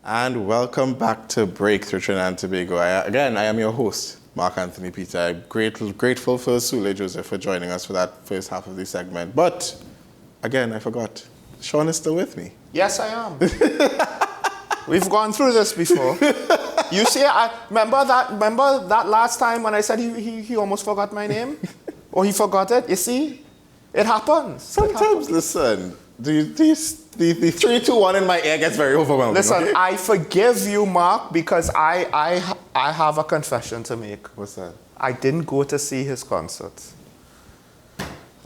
And welcome back to Breakthrough Trinidad and Tobago. I am your host, Mark Anthony Peter. I'm grateful for Sule Joseph for joining us for that first half of the segment. But, again, I forgot. Sean is still with me. Yes, I am. We've gone through this before. You see, I remember that last time when I said he almost forgot my name? Or he forgot it? You see? It happens. Sometimes, listen, the 3, 2, 1 in my ear gets very overwhelming. Listen, okay? I forgive you, Mark, because I have a confession to make. What's that? I didn't go to see his concert.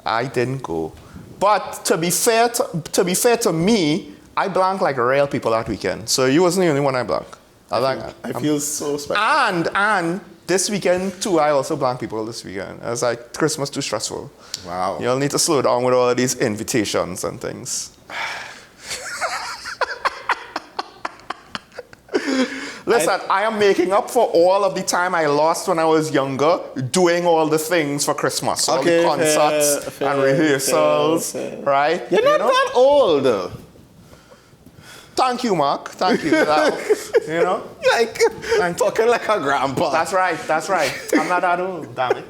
I didn't go. But to be fair to me, I blanked like real people that weekend. So you wasn't the only one I blanked. I feel so special. And this weekend too, I also blanked people this weekend. I was like, Christmas too stressful. Wow. You'll need to slow down with all of these invitations and things. Listen, I am making up for all of the time I lost when I was younger, doing all the things for Christmas. All the concerts and rehearsals, right? You're not that old, though. Thank you, Mark. Thank you for that. You know? Talking like a grandpa. That's right. I'm not that old, damn it.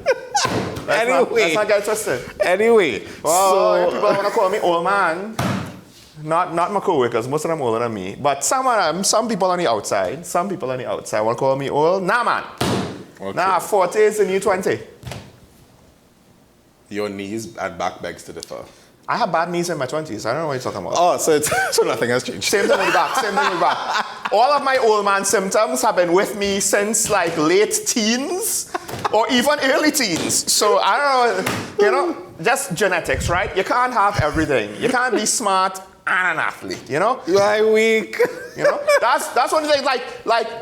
Let's not get twisted. Anyway. Well, people want to call me old man. Not my co-workers, most of them older than me. But some people on the outside want to call me old. Nah, man. Okay. Nah, 40 is the new 20. Your knees and back begs to differ. I have bad knees in my 20s. I don't know what you're talking about. Oh, so nothing has changed. Same thing with back. All of my old man symptoms have been with me since like late teens or even early teens. So I don't know, just genetics, right? You can't have everything. You can't be smart and an athlete, you know? You are weak. You know? That's one thing, like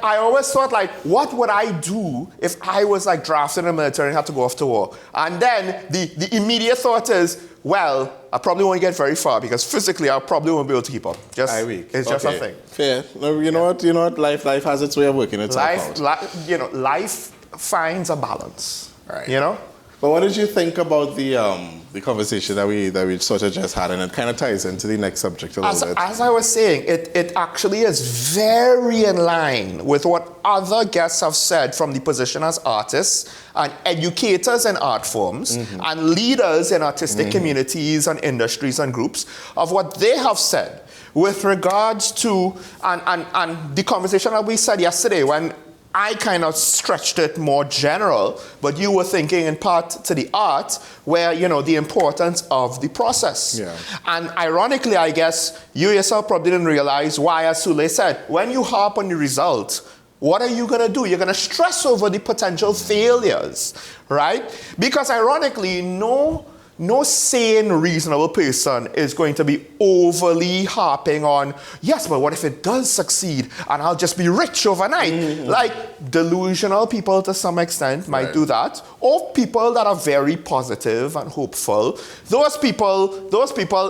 I always thought, like, what would I do if I was like drafted in the military and had to go off to war? And then the immediate thought is, well, I probably won't get very far because physically I probably won't be able to keep up. It's just a thing. Fair. No, you know what? Life has its way of working itself out. Life finds a balance. Right. You know? But what did you think about the conversation that we sort of just had, and it kind of ties into the next subject a little bit? As I was saying, it actually is very in line with what other guests have said from the position as artists and educators in art forms and leaders in artistic communities and industries and groups of what they have said with regards to and the conversation that we said yesterday when I kind of stretched it more general, but you were thinking in part to the art where, you know, the importance of the process. Yeah. And ironically, I guess, you yourself probably didn't realize why, as Sule said, when you harp on the result, what are you going to do? You're going to stress over the potential failures, right? Because ironically, no sane, reasonable person is going to be overly harping on, yes, but what if it does succeed and I'll just be rich overnight? Like, delusional people to some extent might do that. Or people that are very positive and hopeful. Those people,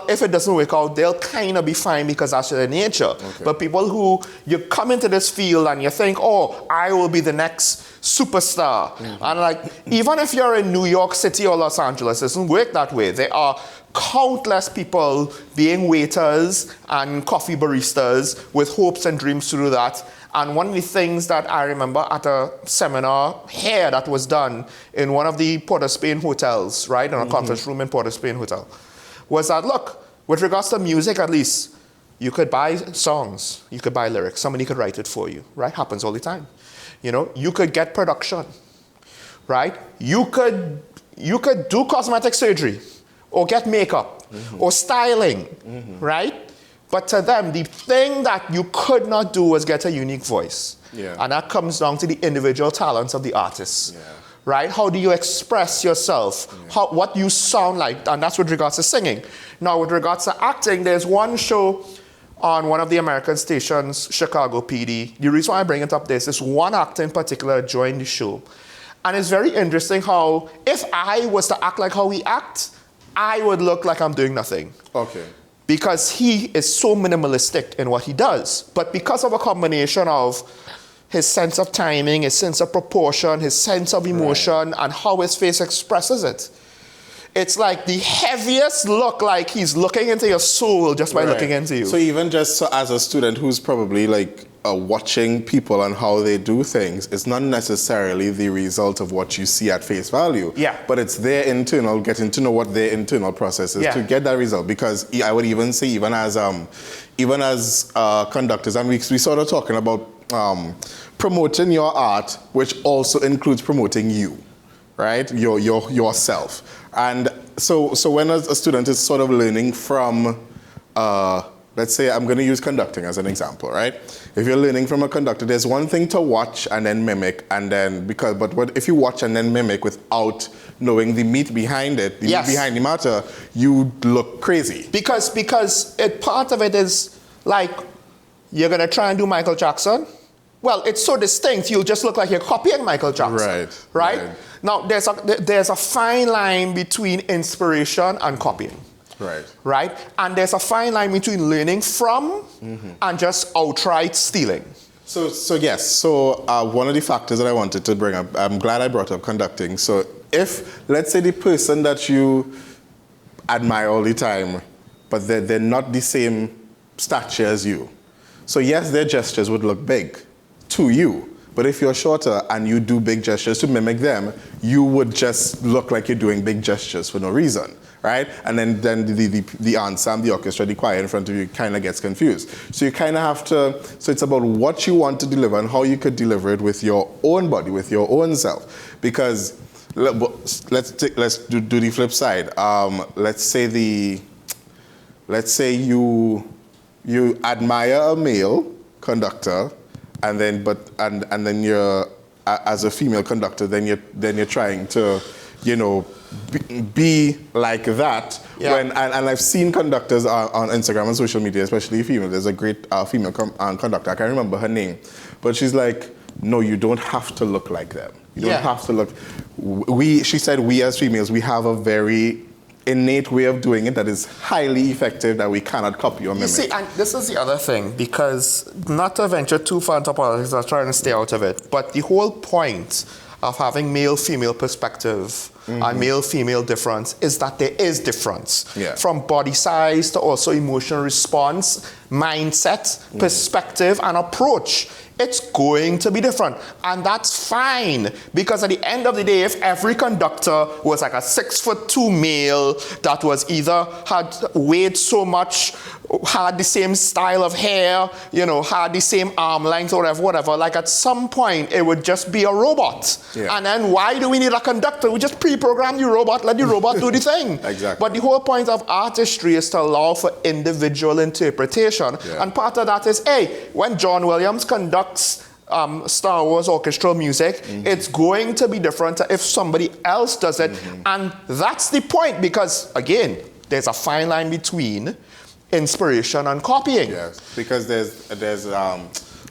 if it doesn't work out, they'll kind of be fine because that's their nature. Okay. But people who, you come into this field and you think, oh, I will be the next superstar. And like, even if you're in New York City or Los Angeles, it doesn't work that way. There are countless people being waiters and coffee baristas with hopes and dreams to do that. And one of the things that I remember at a seminar here that was done in one of the Port of Spain hotels, right, in a conference room in Port of Spain hotel, was that, look, with regards to music at least, you could buy songs, you could buy lyrics, somebody could write it for you, right? Happens all the time. You know, you could get production, right? You could do cosmetic surgery or get makeup or styling, right? But to them, the thing that you could not do was get a unique voice. Yeah. And that comes down to the individual talents of the artist, yeah. right? How do you express yourself? Yeah. What you sound like, and that's with regards to singing. Now, with regards to acting, there's one show on one of the American stations, Chicago PD. The reason why I bring it up, there's this one actor in particular joined the show. And it's very interesting how, if I was to act like how he acts, I would look like I'm doing nothing. Okay. Because he is so minimalistic in what he does. But because of a combination of his sense of timing, his sense of proportion, his sense of emotion, and how his face expresses it, it's like the heaviest look, like he's looking into your soul just by looking into you. So even just as a student who's probably like watching people and how they do things is not necessarily the result of what you see at face value. Yeah. But it's their internal, getting to know what their internal process is to get that result. Because I would even say, even as conductors, and we sort of talking about promoting your art, which also includes promoting you, right? Yourself. And so when a student is sort of learning from, let's say I'm going to use conducting as an example, right? If you're learning from a conductor, there's one thing to watch and then mimic, and then if you watch and then mimic without knowing the meat behind it, the meat behind the matter, you look crazy. Because part of it is like, you're going to try and do Michael Jackson. Well, it's so distinct, you'll just look like you're copying Michael Jackson. Right? Now, there's a fine line between inspiration and copying. Right? And there's a fine line between learning from and just outright stealing. So yes. So one of the factors that I wanted to bring up, I'm glad I brought up conducting. So if, let's say, the person that you admire all the time, but they're not the same stature as you. So yes, their gestures would look big to you. But if you're shorter and you do big gestures to mimic them, you would just look like you're doing big gestures for no reason, right? And then the ensemble, the orchestra, the choir in front of you kind of gets confused. So you kind of have to, so it's about what you want to deliver and how you could deliver it with your own body, with your own self. Because let's do the flip side. Let's say you admire a male conductor, and then you're as a female conductor, then you're trying to, be like that. And I've seen conductors on Instagram and social media, especially female. There's a great female conductor. I can't remember her name, but she's like, no, you don't have to look like them. You don't have to look. She said, we as females, we have a very innate way of doing it that is highly effective that we cannot copy or mimic. You see, and this is the other thing, because not to venture too far into politics, I'm trying to stay out of it, but the whole point of having male-female perspective and male-female difference is that there is difference. From body size to also emotional response, mindset, perspective, and approach. It's going to be different. And that's fine. Because at the end of the day, if every conductor was like a 6'2" male that was either had weighed so much, had the same style of hair, had the same arm length or whatever, like at some point it would just be a robot. And then why do we need a conductor? We just pre-program the robot, let the robot do the thing. Exactly. But the whole point of artistry is to allow for individual interpretation. And part of that is, when John Williams conducts Star Wars orchestral music, it's going to be different if somebody else does it. And that's the point, because again, there's a fine line between inspiration and copying. Yes, because there's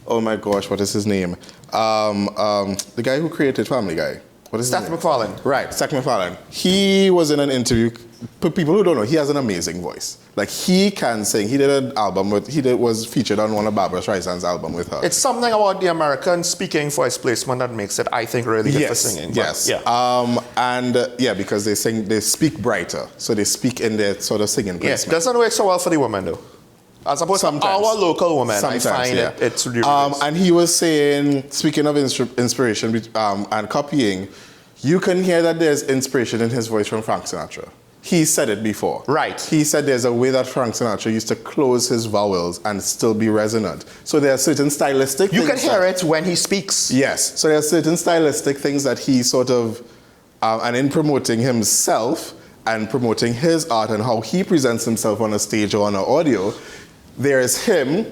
oh my gosh, what is his name? The guy who created Family Guy. What is Seth MacFarlane. Right, Seth MacFarlane. He was in an interview. For people who don't know, he has an amazing voice. Like, he can sing. He did an album was featured on one of Barbara Streisand's album with her. It's something about the American speaking voice placement that makes it, I think, really good for singing. Yes. Because they speak brighter, so they speak in their sort of singing placement. Yes, doesn't work so well for the woman though. As opposed to our local woman, I find it's really and he was saying, speaking of inspiration and copying, you can hear that there's inspiration in his voice from Frank Sinatra. He said it before. Right. He said there's a way that Frank Sinatra used to close his vowels and still be resonant. So there are certain stylistic things. You can hear it when he speaks. Yes. So there are certain stylistic things that he sort of, and in promoting himself and promoting his art and how he presents himself on a stage or on an audio, there is him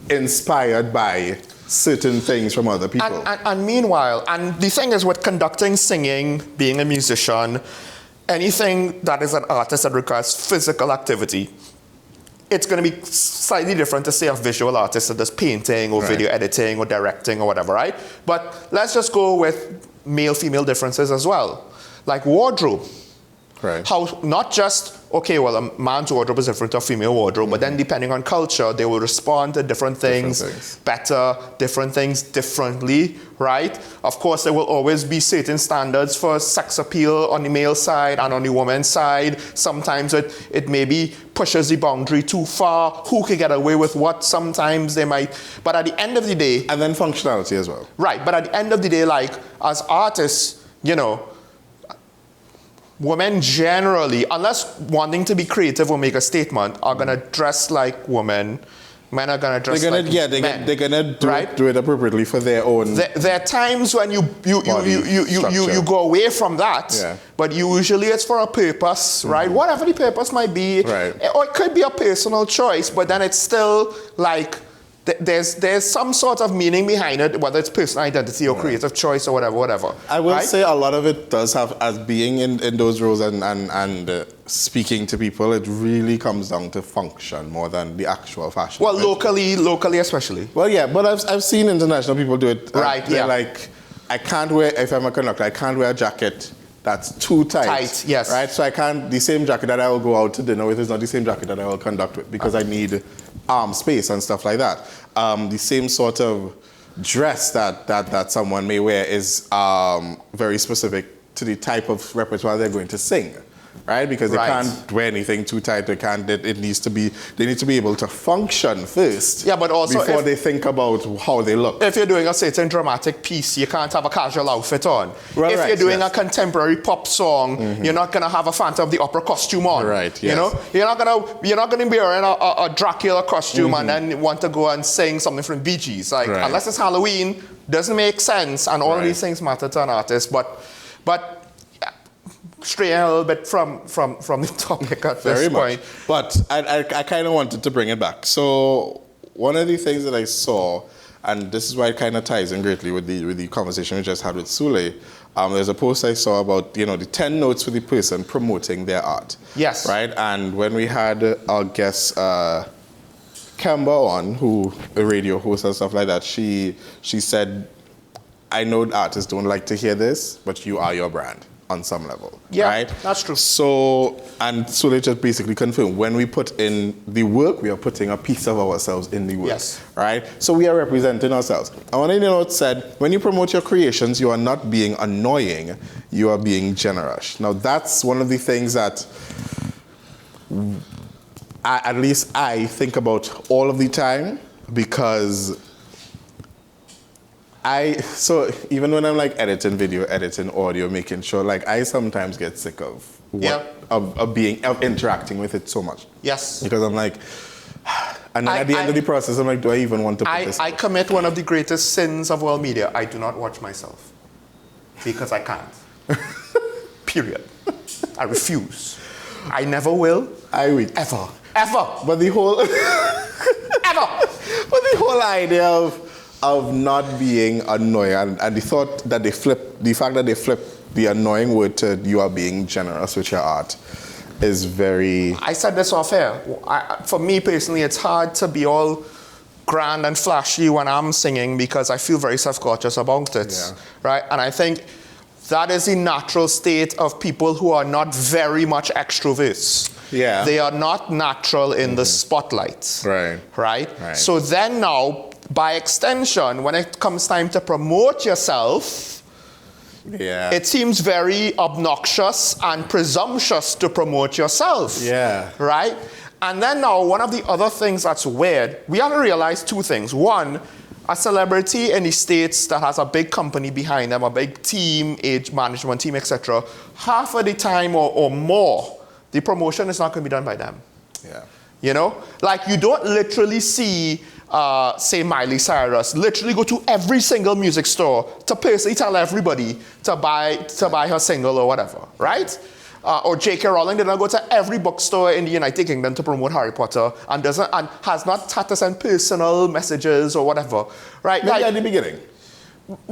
inspired by certain things from other people. And meanwhile, and the thing is with conducting, singing, being a musician, anything that is an artist that requires physical activity, it's going to be slightly different to say a visual artist that does painting or video editing or directing or whatever, right? But let's just go with male-female differences as well. Like wardrobe. Right. How not just, okay, well, a man's wardrobe is different to a female wardrobe, but then depending on culture, they will respond to different things better, different things differently, right? Of course, there will always be certain standards for sex appeal on the male side and on the woman's side. Sometimes it maybe pushes the boundary too far. Who can get away with what? Sometimes they might. But at the end of the day... And then functionality as well. Right, but at the end of the day, like, as artists, you know, women generally, unless wanting to be creative or make a statement, are going to dress like women. Men are going to dress like men. They're going to do it appropriately for their own... There are times when you go away from that, but usually it's for a purpose, right? Whatever the purpose might be. Right. Or it could be a personal choice, but then it's still like... There's some sort of meaning behind it, whether it's personal identity or creative choice or whatever. I will say a lot of it does have, as being in those roles and speaking to people, it really comes down to function more than the actual fashion. Well, locally especially. Well, yeah, but I've seen international people do it. Right, they're like, I can't wear, if I'm a conductor, I can't wear a jacket that's too tight. Tight, yes. Right, so I can't, the same jacket that I will go out to dinner with is not the same jacket that I will conduct with because I need arm space and stuff like that. The same sort of dress that someone may wear is very specific to the type of repertoire they're going to sing, right? Because they can't wear anything too tight. They need to be able to function first. Yeah, but also before they think about how they look. If you're doing a certain dramatic piece, you can't have a casual outfit on. If you're doing a contemporary pop song, you're not gonna have a Phantom of the Opera costume on. Right. You know, you're not gonna be wearing a Dracula costume and then want to go and sing something from Bee Gees. Like unless it's Halloween, doesn't make sense. And all of these things matter to an artist. But straying a little bit from the topic at this point. But I kind of wanted to bring it back. So one of the things that I saw, and this is why it kind of ties in greatly with the conversation we just had with Sule, there's a post I saw about, the 10 notes for the person promoting their art. Yes. Right? And when we had our guest, Kemba on, who a radio host and stuff like that, she said, I know artists don't like to hear this, but you are your brand on some level. Yeah, right? That's true. So they just basically confirmed, when we put in the work, we are putting a piece of ourselves in the work. Yes. Right? So we are representing ourselves. And one of the notes said, when you promote your creations, you are not being annoying, you are being generous. Now that's one of the things that at least I think about all of the time, because so even when I'm like editing video, editing audio, making sure, like I sometimes get sick of of interacting with it so much. Yes. Because I'm like, and then at the end of the process, I'm like, do I even want to put this? I commit one of the greatest sins of world media. I do not watch myself because I can't. Period. I refuse. I never will. Ever. But the whole but the whole idea of not being annoying and the fact that they flip the annoying word to you are being generous with your art is very... I said this off air. For me personally, it's hard to be all grand and flashy when I'm singing because I feel very self-conscious about it, right? And I think that is the natural state of people who are not very much extroverts. Yeah. They are not natural in the spotlight. Right. So then now, by extension, when it comes time to promote yourself, it seems very obnoxious and presumptuous to promote yourself. Right? And then now, one of the other things that's weird, we have to realize two things. One, a celebrity in the States that has a big company behind them, a big team, age management team, etc., half of the time or more, the promotion is not going to be done by them. You know? Like, you don't literally see... say Miley Cyrus, literally go to every single music store to personally tell everybody to buy her single or whatever, right? Or J.K. Rowling did not go to every bookstore in the United Kingdom to promote Harry Potter and has not had to send personal messages or whatever, right? Maybe at the beginning.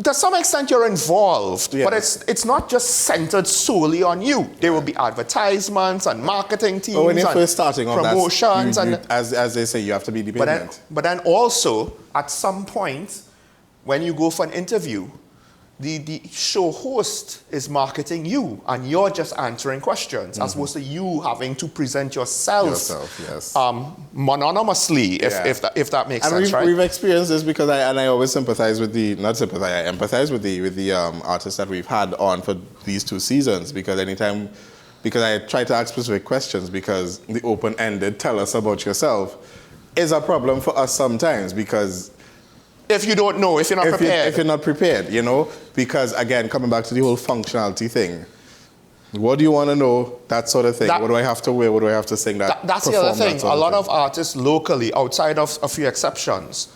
To some extent, you're involved, but it's not just centered solely on you. There will be advertisements and marketing teams. But when you're first starting off, promotions, as they say, you have to be dependent. But then also, at some point, when you go for an interview, the show host is marketing you, and you're just answering questions, as opposed to you having to present yourself yes. mononymously, if that makes sense, right? We've experienced this because I always sympathize with I empathize with the artists that we've had on for these 2 seasons, because I try to ask specific questions, because the open-ended tell us about yourself is a problem for us sometimes, because if you don't know, if you're not prepared. If you're not prepared, because again, coming back to the whole functionality thing, what do you want to know? That sort of thing. What do I have to wear? What do I have to sing? That's the other thing. A lot of artists locally, outside of a few exceptions,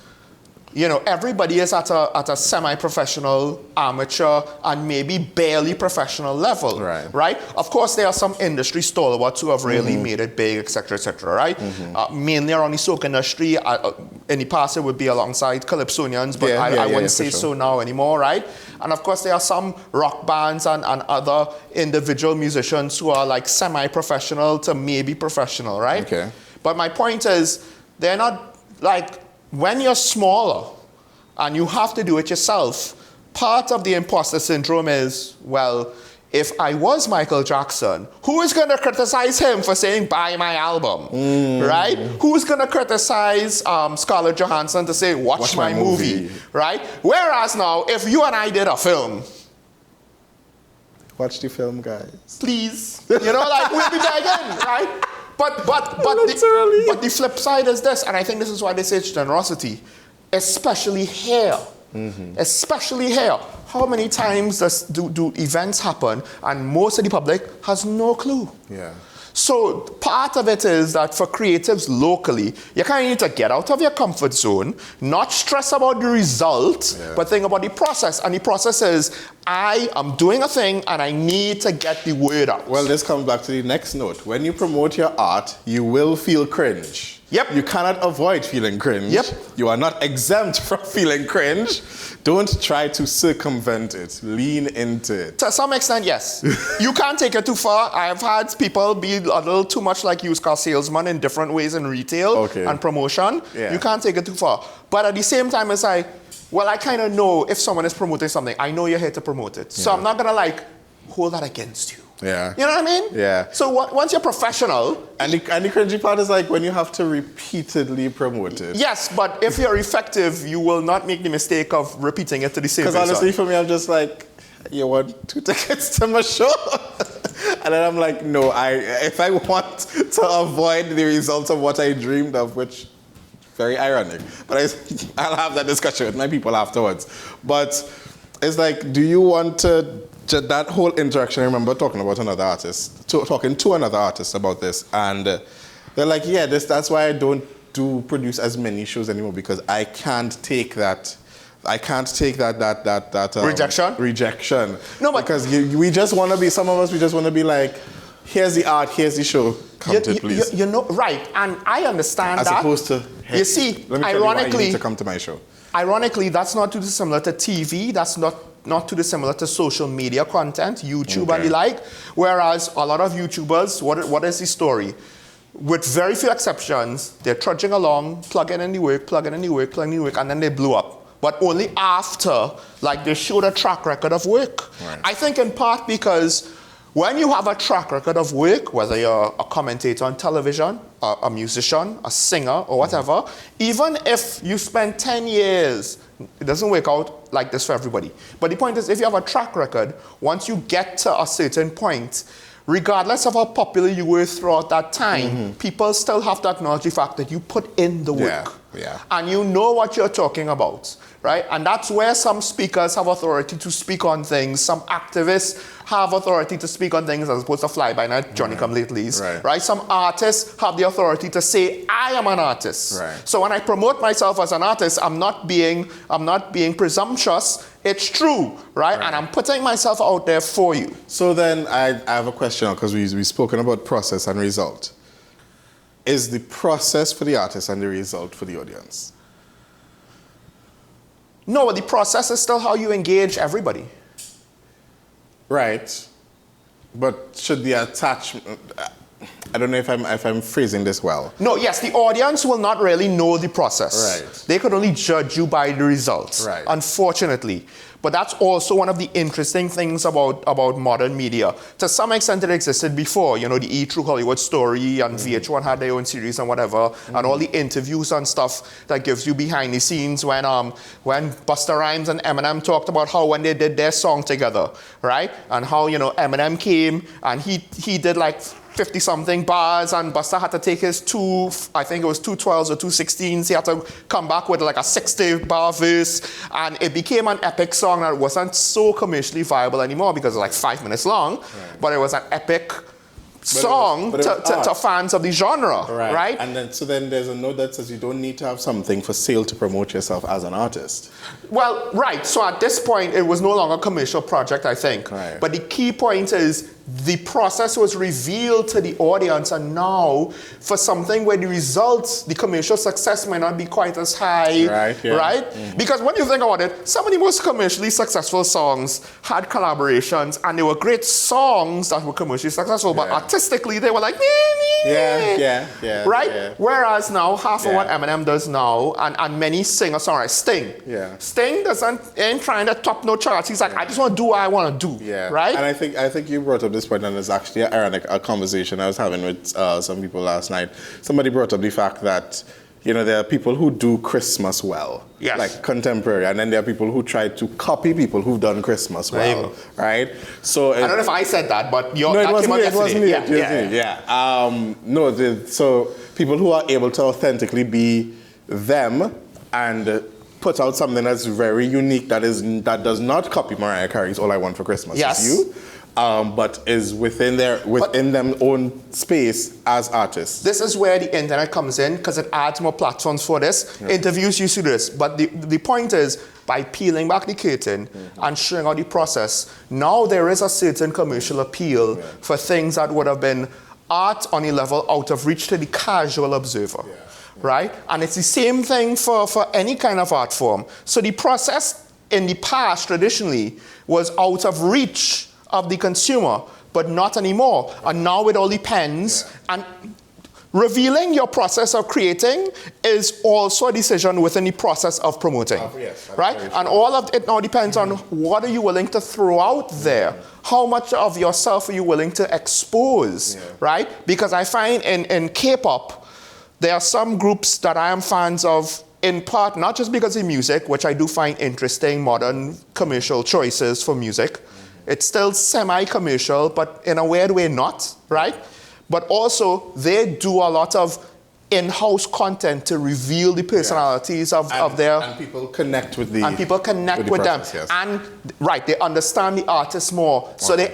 everybody is at a semi-professional, amateur, and maybe barely professional level, right? Of course, there are some industry stalwarts who have really made it big, etc., right? Mainly around the soca industry. In the past, it would be alongside calypsonians, but I wouldn't say so now anymore, right? And of course, there are some rock bands and other individual musicians who are like semi-professional to maybe professional, right? Okay. But my point is, they're not like, when you're smaller and you have to do it yourself, part of the imposter syndrome is, well, if I was Michael Jackson, who is going to criticize him for saying, buy my album, right? Who's going to criticize Scarlett Johansson to say, watch my movie, right? Whereas now, if you and I did a film, watch the film, guys. Please. We'll be begging, right? But the flip side is this, and I think this is why they say it's generosity, especially here. Especially here. How many times do events happen and most of the public has no clue? Yeah. So part of it is that for creatives locally, you kind of need to get out of your comfort zone, not stress about the result, but think about the process. And the process is, I am doing a thing and I need to get the word out. Well, this comes back to the next note. When you promote your art, you will feel cringe. Yep. You cannot avoid feeling cringe. Yep. You are not exempt from feeling cringe. Don't try to circumvent it. Lean into it. To some extent, yes. You can't take it too far. I've had people be a little too much like used car salesman in different ways in retail and promotion. Yeah. You can't take it too far. But at the same time, it's like, well, I kind of know if someone is promoting something, I know you're here to promote it. So I'm not going to hold that against you. Yeah. You know what I mean? Yeah. So once you're professional... And the cringy part is when you have to repeatedly promote it. Yes, but if you're effective, you will not make the mistake of repeating it to the same person. Because honestly, for me, I'm just you want 2 tickets to my show? And then I'm like, no, if I want to avoid the results of what I dreamed of, which... very ironic. But I'll have that discussion with my people afterwards. But it's do you want to... That whole interaction, I remember talking about another artist, talking to another artist about this, and they're like, yeah, that's why I don't produce as many shows anymore, because I can't take that. I can't take that rejection. No, but because we just want to be. Some of us, we just want to be like, here's the art, here's the show. Come to it, please. Right, and I understand as that. As opposed to, hey, you see, let me tell you why you need to come to my show. Ironically, that's not too dissimilar to TV. That's not too dissimilar to social media content, YouTube and the like. Whereas a lot of YouTubers, what is the story? With very few exceptions, they're trudging along, plugging in the work, and then they blew up. But only after, they showed a track record of work. Right. I think in part because when you have a track record of work, whether you're a commentator on television, a musician, a singer, or whatever, even if you spend 10 years, it doesn't work out like this for everybody. But the point is, if you have a track record, once you get to a certain point, regardless of how popular you were throughout that time, people still have to acknowledge the fact that you put in the work. Yeah. And you know what you're talking about, right? And that's where some speakers have authority to speak on things. Some activists have authority to speak on things as opposed to fly-by-night Johnny-come-latelys, right? Some artists have the authority to say, I am an artist. Right. So when I promote myself as an artist, I'm not being presumptuous. It's true, right? And I'm putting myself out there for you. So then I have a question, because we've spoken about process and result. Is the process for the artist and the result for the audience? No, but the process is still how you engage everybody. Right. But should the attachment... I don't know if I'm phrasing this well. No, yes, the audience will not really know the process. Right. They could only judge you by the results, Right. unfortunately. But that's also one of the interesting things about modern media. To some extent, it existed before. You know, the E! True Hollywood Story and VH1 had their own series and whatever, and all the interviews and stuff that gives you behind the scenes when Busta Rhymes and Eminem talked about how when they did their song together, right? And how, you know, Eminem came and he did like 50-something bars, and Busta had to take his I think it was 212s or 216s. He had to come back with like a 60-bar verse, and it became an epic song that wasn't so commercially viable anymore because it was like 5 minutes long, right. But it was an epic song to fans of the genre, right? And then there's a note that says you don't need to have something for sale to promote yourself as an artist. Well, right. So at this point, it was no longer a commercial project, I think. Right. But the key point is the process was revealed to the audience, and now for something where the results, the commercial success might not be quite as high, right? Yeah. Right? Mm-hmm. Because when you think about it, some of the most commercially successful songs had collaborations, and they were great songs that were commercially successful, but artistically they were like, yeah, right? Yeah. Whereas now, half of what Eminem does now, and many singer-songwriters, Sting ain't trying to top no charts. He's like, I just want to do what I want to do, right? And I think you brought up this point, and it's actually ironic, a conversation I was having with some people last night. Somebody brought up the fact that, you know, there are people who do Christmas well, like contemporary, and then there are people who try to copy people who've done Christmas well, right? So I don't know if I said that, but it wasn't me. So people who are able to authentically be them and put out something that's very unique, that does not copy Mariah Carey's "All I Want for Christmas Is You," but is within them own space as artists. This is where the internet comes in, because it adds more platforms for this. Interviews used to do this, but the point is, by peeling back the curtain and showing out the process, now there is a certain commercial appeal for things that would have been art on a level out of reach to the casual observer. Right? And it's the same thing for any kind of art form. So the process in the past, traditionally, was out of reach of the consumer, but not anymore. And now it all depends. And revealing your process of creating is also a decision within the process of promoting. Right? And all of it now depends on what are you willing to throw out there. How much of yourself are you willing to expose? Right? Because I find in K-pop, there are some groups that I am fans of, in part, not just because of music, which I do find interesting, modern commercial choices for music. It's still semi-commercial, but in a weird way not, right? But also, they do a lot of in-house content to reveal the personalities of their... And people connect with the... And people connect with them. And, they understand the artist more. So they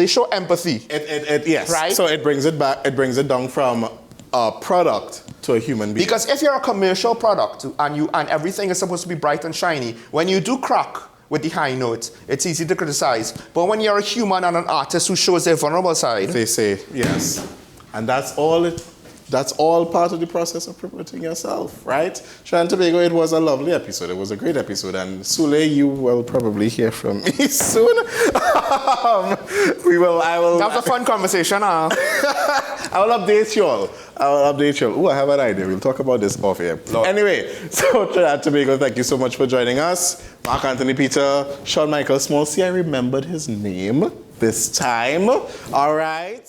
show empathy. Yes. Right? So it brings it back. It brings it down from a product to a human being. Because if you're a commercial product and everything is supposed to be bright and shiny, when you do crack with the high notes, it's easy to criticize. But when you're a human and an artist who shows their vulnerable side, they say yes, and that's all part of the process of promoting yourself, right? Trinidad and Tobago, it was a lovely episode. It was a great episode. And Sule, you will probably hear from me soon. I will. That was a fun conversation, huh? I will update you all. Oh, I have an idea. We'll talk about this off air. Anyway, so Trinidad and Tobago, thank you so much for joining us. Mark Anthony Peter, Sean Michael Small. See, I remembered his name this time. All right.